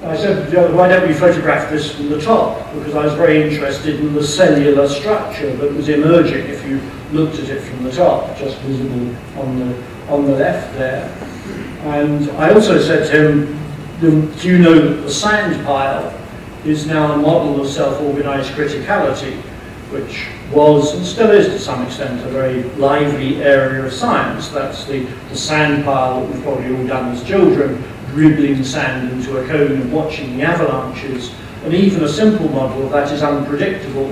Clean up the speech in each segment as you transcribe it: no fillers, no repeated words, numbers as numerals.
I said, why don't we photograph this from the top? Because I was very interested in the cellular structure that was emerging if you looked at it from the top, just visible on the left there. And I also said to him, do you know that the sand pile is now a model of self-organized criticality, which was and still is to some extent a very lively area of science. That's the sand pile that we've probably all done as children, dribbling sand into a cone and watching the avalanches. And even a simple model of that is unpredictable.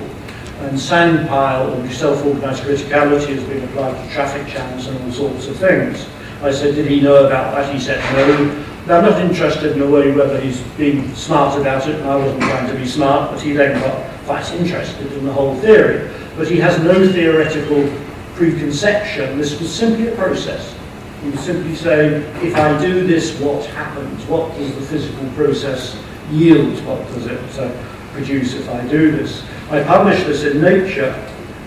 And sand pile and self-organized criticality has been applied to traffic jams and all sorts of things. I said, did he know about that? He said, no. Now, I'm not interested in a way whether he's being smart about it, and I wasn't trying to be smart, but he then got quite interested in the whole theory. But he has no theoretical preconception. This was simply a process. He was simply saying, if I do this, what happens? What does the physical process yield? What does it produce if I do this? I published this in Nature,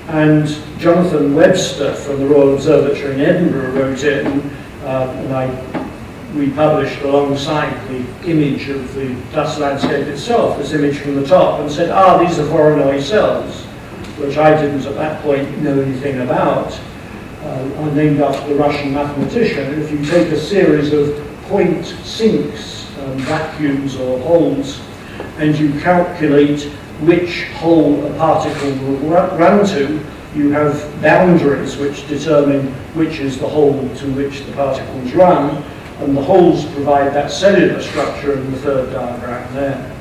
and Jonathan Webster from the Royal Observatory in Edinburgh wrote in, and we published alongside the image of the dust landscape itself, this image from the top, and said, these are Voronoi cells, which I didn't at that point know anything about. Are named after the Russian mathematician. If you take a series of point sinks, vacuums or holes, and you calculate which hole a particle will run to, you have boundaries which determine which is the hole to which the particles run, and the holes provide that cellular structure in the third diagram there.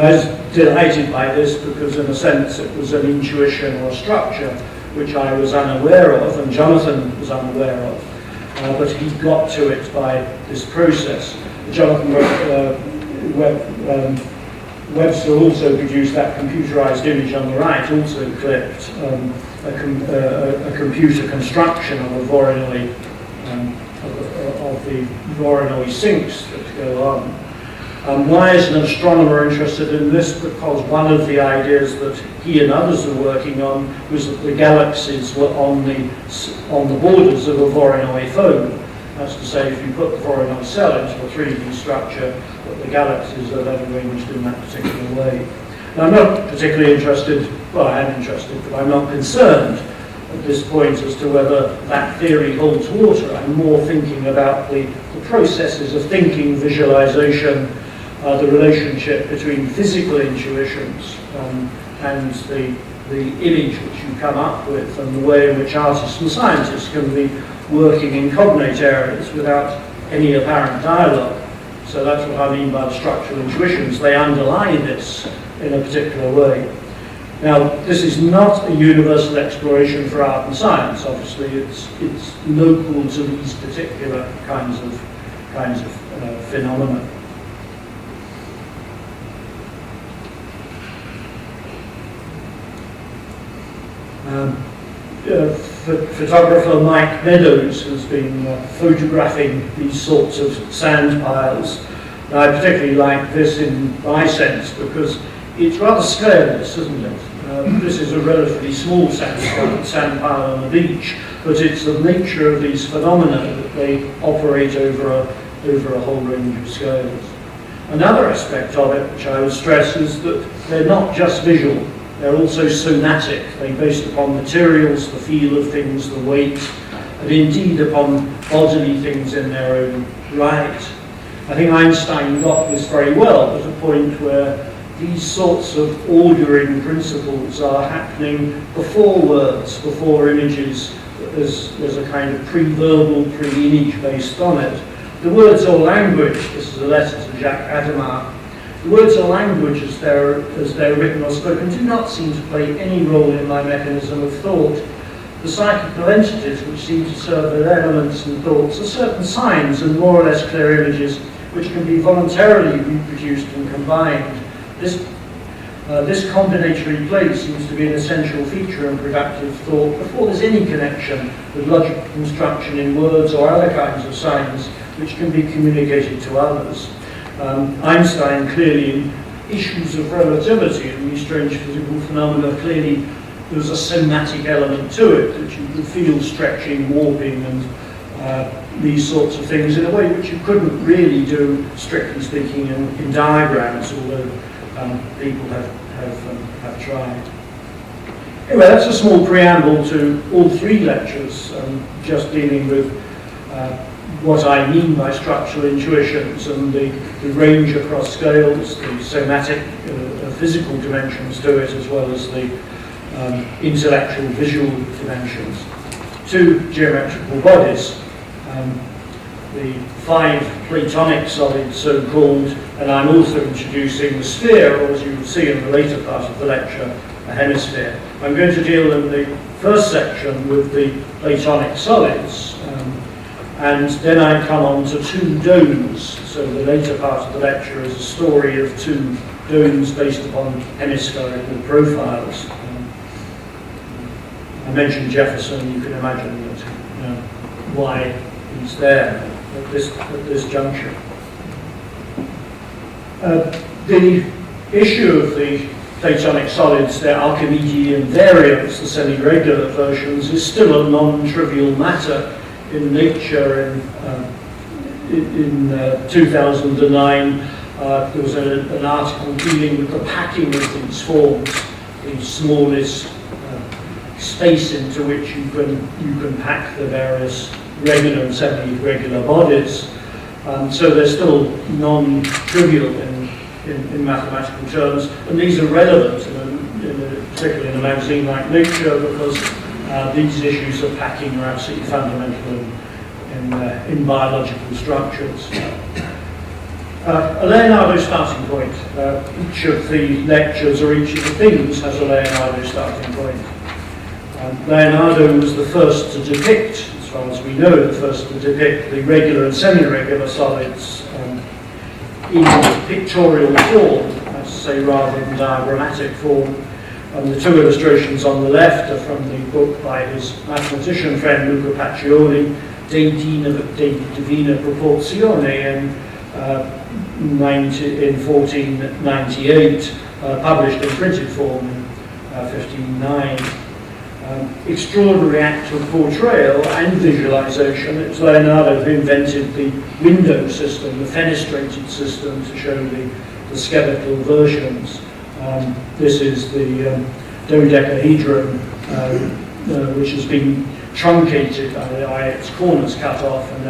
I was delighted by this because in a sense it was an intuition or a structure which I was unaware of, and Jonathan was unaware of, but he got to it by this process. Jonathan Webster also produced that computerized image on the right, also clipped a computer construction of a Voronoi, of the Voronoi sinks that go on. Why is an astronomer interested in this? Because one of the ideas that he and others were working on was that the galaxies were on the borders of a Voronoi fold. That's to say, if you put the Voronoi cell into a 3D structure, that the galaxies are then arranged in that particular way. Now, I'm not particularly interested, well, I am interested, but I'm not concerned at this point as to whether that theory holds water. I'm more thinking about the processes of thinking, visualization, the relationship between physical intuitions and the image which you come up with, and the way in which artists and scientists can be working in cognate areas without any apparent dialogue. So that's what I mean by the structural intuitions. They underlie this in a particular way. Now, this is not a universal exploration for art and science. Obviously, it's local to these particular kinds of phenomena. Photographer Mike Meadows has been photographing these sorts of sand piles. Now, I particularly like this in my sense because it's rather scaleless, isn't it? This is a relatively small sand pile on the beach, but it's the nature of these phenomena that they operate over a whole range of scales. Another aspect of it, which I would stress, is that they're not just visual. They're also somatic. They're based upon materials, the feel of things, the weight, and indeed upon bodily things in their own right. I think Einstein got this very well at a point where these sorts of ordering principles are happening before words, before images. There's a kind of pre-verbal, pre-image based on it. The words or language, this is a letter to Jacques Adamar, the words or language as they're written or spoken do not seem to play any role in my mechanism of thought. The psychical entities which seem to serve as elements and thoughts are certain signs and more or less clear images which can be voluntarily reproduced and combined. This combinatory play seems to be an essential feature in productive thought before there's any connection with logical construction in words or other kinds of signs which can be communicated to others. Einstein clearly, in issues of relativity and these strange physical phenomena, clearly there was a somatic element to it that you could feel stretching, warping, and these sorts of things in a way which you couldn't really do, strictly speaking, in diagrams, although people have tried. Anyway, that's a small preamble to all three lectures, just dealing with what I mean by structural intuitions and the range across scales, the somatic physical dimensions to it, as well as the intellectual visual dimensions. Two geometrical bodies, the 5 Platonic solids, so-called, and I'm also introducing the sphere, or as you will see in the later part of the lecture, a hemisphere. I'm going to deal in the first section with the Platonic solids, and then I come on to 2 domes. So the later part of the lecture is a story of 2 domes based upon hemispherical profiles. I mentioned Jefferson. You can imagine that, why he's there at this juncture. The issue of the Platonic solids, their Archimedean variants, the semi-regular versions, is still a non-trivial matter in Nature. In 2009, there was an article dealing with the packing of these forms, the smallest space into which you can pack the various regular and semi-regular bodies. So they're still non-trivial in mathematical terms, and these are relevant, particularly in a magazine like Nature, because these issues of packing are absolutely fundamental in biological structures. A Leonardo starting point. Each of the lectures or each of the things has a Leonardo starting point. Leonardo was the first to depict, as far as we know, the first to depict the regular and semi-regular solids in pictorial form, that's to say, rather than diagrammatic form. And the 2 illustrations on the left are from the book by his mathematician friend Luca Pacioli, De Divina Proporzione, in 1498, published in printed form in 1509. Extraordinary act of portrayal and visualization. It's Leonardo who invented the window system, the fenestrated system, to show the skeletal versions. This is the dodecahedron, which has been truncated, its corners cut off, and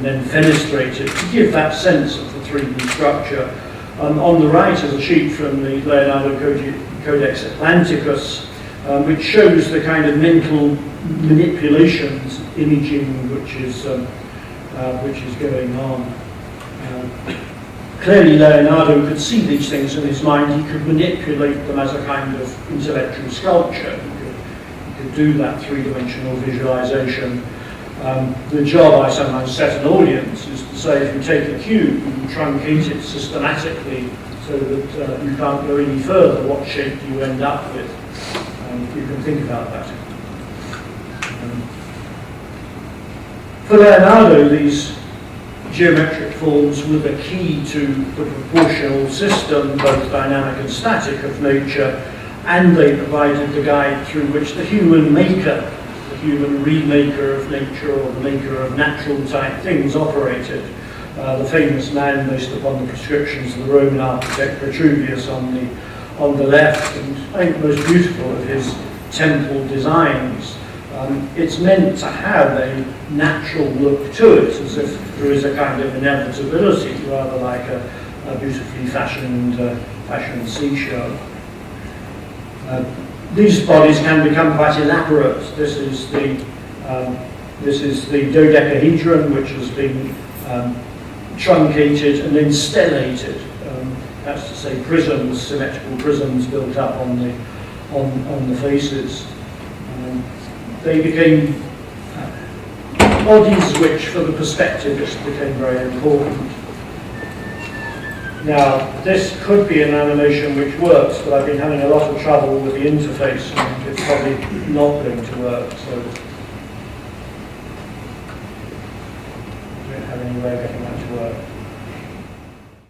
then fenestrated to give that sense of the 3D structure. On the right is a sheet from the Leonardo Codex Atlanticus, which shows the kind of mental manipulations, imaging, which is going on. Clearly, Leonardo could see these things in his mind. He could manipulate them as a kind of intellectual sculpture. He could do that 3-dimensional visualization. The job I sometimes set an audience is to say, if you take a cube, you truncate it systematically so that you can't go any further. What shape do you end up with? You can think about that. For Leonardo, these geometric forms were the key to the proportional system, both dynamic and static, of nature, and they provided the guide through which the human maker, the human remaker of nature, or the maker of natural type things, operated. The famous man based upon the prescriptions of the Roman architect Vitruvius on the left, and I think the most beautiful of his temple designs. It's meant to have a natural look to it, as if there is a kind of inevitability, rather like a beautifully fashioned seashell. These bodies can become quite elaborate. This is the dodecahedron, which has been truncated and then stellated. That's to say, prisms, symmetrical prisms built up on the faces. They became bodies which, for the perspectivist, became very important. Now, this could be an animation which works, but I've been having a lot of trouble with the interface, and it's probably not going to work, so I don't have any way of getting that to work.